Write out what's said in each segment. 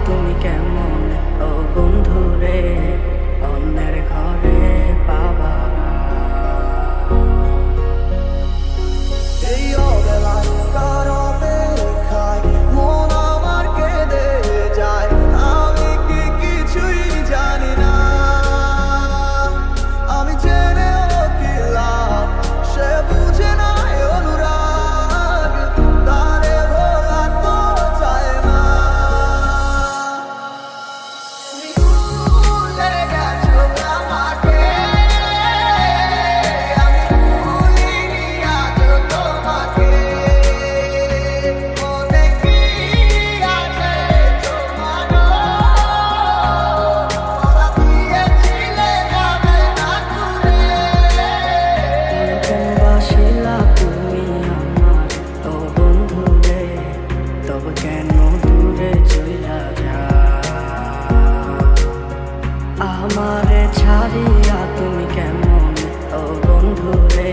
তুমি কেমন ও বন্ধু রে, অন্যের ঘরে পাবা না। এই অবেলায় কার অপেক্ষায় মন আমার কেঁদে যায়, আমি কি কিছুই জানি না। আমি জেনেও কি লাভ, সে বুঝে না অনুরাগ, তারে ভোলা তো চায় না। তুমি ভুলে গেছো আমাকে, আমি ভুলিনি আজও তোমাকে। মনে কি আছে তোমারও, কথা দিয়েছিলে যাবে না ঘুরে। কেন বাসিলা তুমি আমার ও বন্ধু রে, তবে কেন দূরে চইলা যা। আমারে ছাড়িয়া তুমি কেমন ও বন্ধু রে,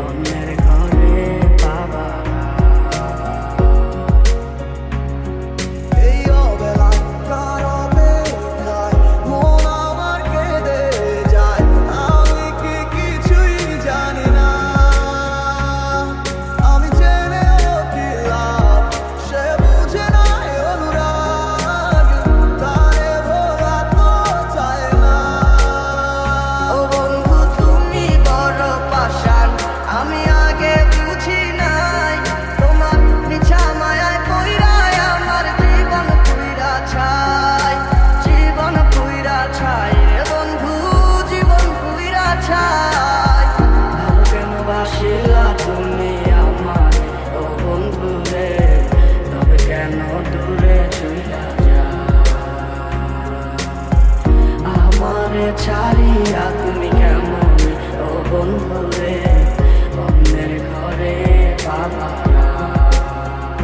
অন্যের ঘরে পাবা না। এই অবেলায় কার অপেক্ষায় মন আমার কেঁদে যায়, আমি কি কিছুই জানি না। আমি জেনেও কি লাভ, সে বুঝে না অনুরাগ, তারে ভোলা তো চায় না। ও বন্ধু তুমি বড় পাষাণ, আমি আগে বুঝি নাই। তোমার মিছা মায়ায় পইড়ায় আমার জীবন পুইরা ছাই, জীবন পুইরা ছাই রে বন্ধু, জীবন পুইরা ছাই। ভালো কেন বাসিলা তুমি আমার ও বন্ধু রে, তবে কেন দূরে চইলা যা। আমারে ছাড়িয়া তুমি কেমন ও বন্ধু রে, অন্যের ঘরে পাবা না।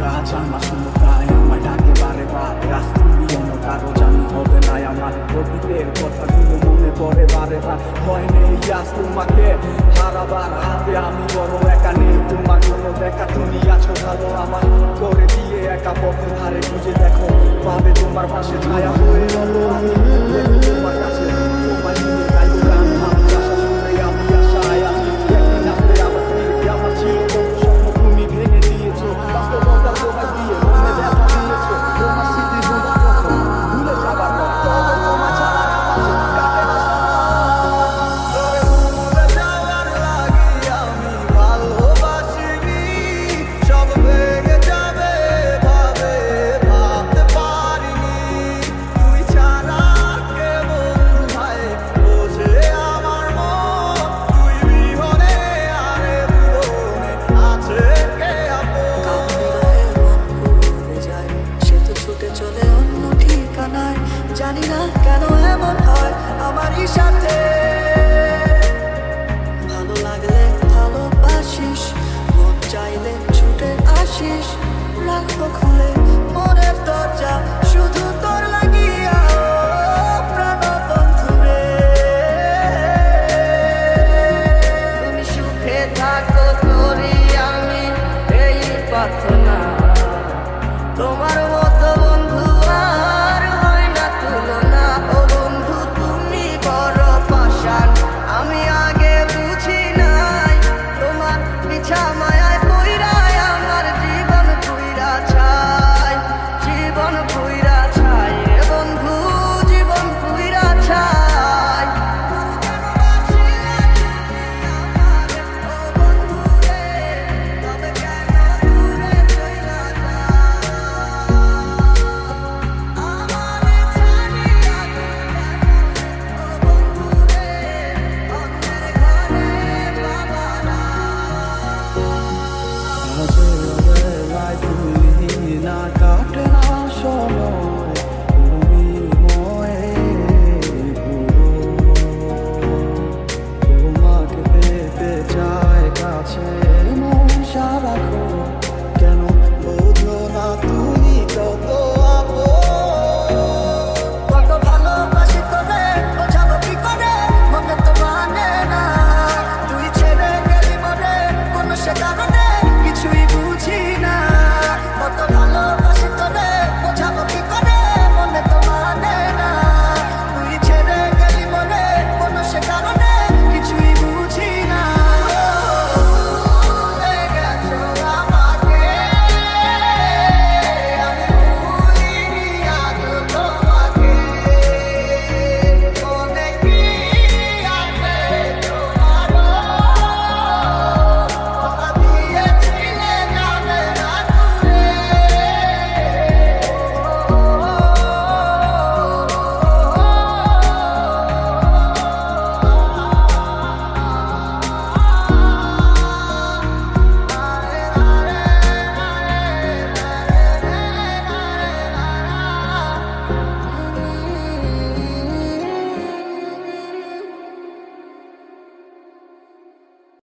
রাজ আমার সমুদায় আমায় ডাকে বারে বারে, আজ তুমি অন্য কারো জানি হবে না আমার। অতীতের কথাগুলো মনে পড়ে বারে বার, ভয় নেই আজ তোমাকে হারাবার হাতে। আমি বড় একা, নেই তোমার কোনো দেখা, তুমি আছো ভালো আমার করে দিয়ে একা পথের ধারে খুঁজে দেখো, পাবে তোমার পাশে ছায়া হয়ে রলো আমি তোমার কাছে। তোমায় নিয়ে গাইবো গান, আমি আশা শুনে আমি আশায় আছি। একদিন আসবে আমার ফিরবে, আমার ছিল কত স্বপ্ন তুমি ভেঙে দিয়েছো, বাস্তবতা তোমার দিয়ে মনে ব্যথা দিয়েছো। তোমার স্মৃতি তোমার কথা ভুলে যাবার পর, তবে তোমার ছাড়া আমার চোখ কাটে না। তোরে ভুলে যাওয়ার লাগি আমি ভালোবাসিনি, সব ভেঙে যাবে ভাবে ভাবতে পারিনি। তুই ছাড়া কে বন্ধু ভাই বোঝে আমার মন, তুই বিহনে আরে ভুবনে আছে কে আপন। যায় সে তো ছুটে চলে অন্য ঠিকানায়, জানি না কেন এমন হয় আমারই সাথে। ভালো লাগলে ভালোবাসিস, মন চাইলে ছুটে আসিস, রাখবো খুলে মনের দরজা শুধু তোর লাগিয়া ও প্রাণ বন্ধু রে। তুমি সুখে থাকো তোরি আমি এই পাথর